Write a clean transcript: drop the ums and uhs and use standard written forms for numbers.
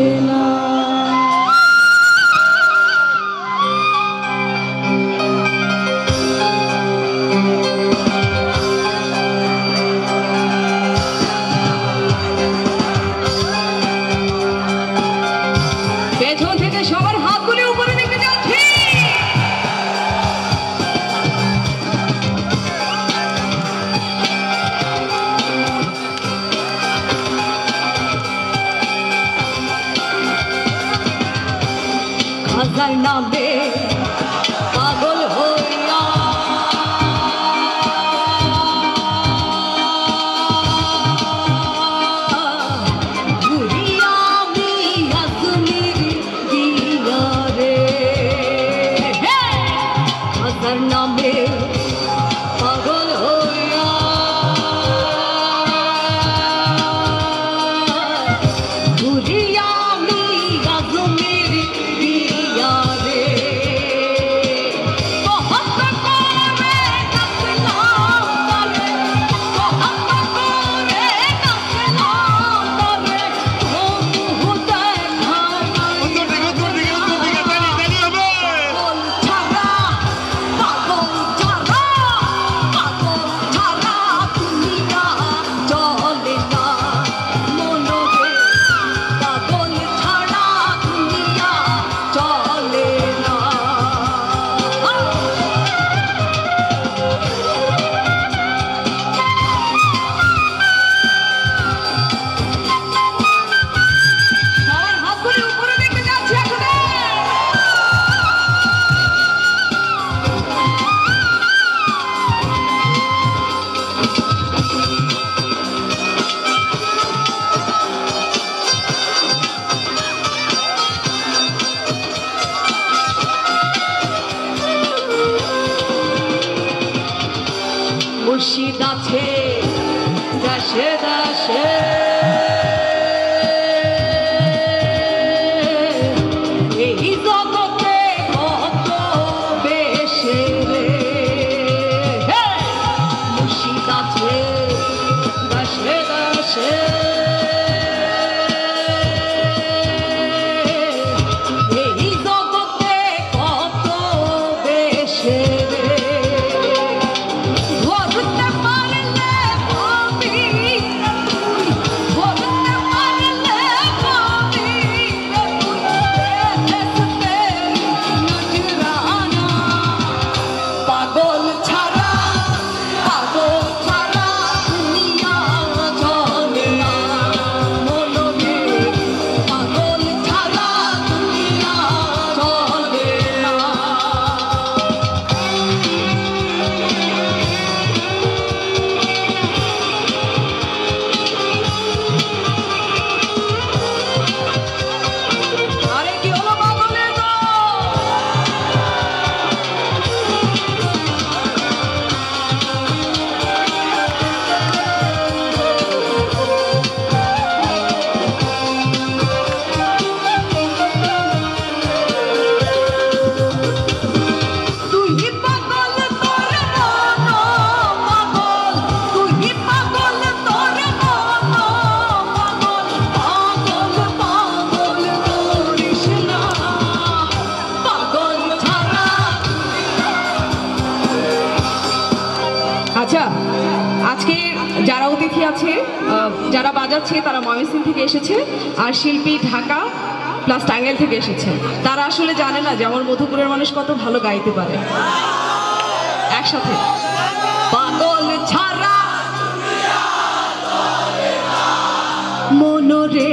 চলে না। পেছন থেকে সবার হাতগুলি উপরে নিয়ে যাচ্ছি। খাজার নামে পাগল হইয়া ঘুরিয়া আমি আজমির গিয়া রে। খাজার নামে পাগল হইয়া ঘুরিয়া আমি আজমির গিয়া রে। মুর্শিদ আছে দেশে দেশে, এই জগতে কত বেশে রে। মুর্শিদ আছে দেশে দেশে, এই জগতে কত বেশে রে। আচ্ছা, আজকে যারা অতিথি আছে, যারা বাজাচ্ছে তারা ময়মনসিংহ থেকে এসেছে, আর শিল্পী ঢাকা প্লাস টাঙ্গাইল থেকে এসেছে। তারা আসলে জানে না যে আমার মধুপুরের মানুষ কত ভালো গাইতে পারে। একসাথে পাগল ছাড়া মনরে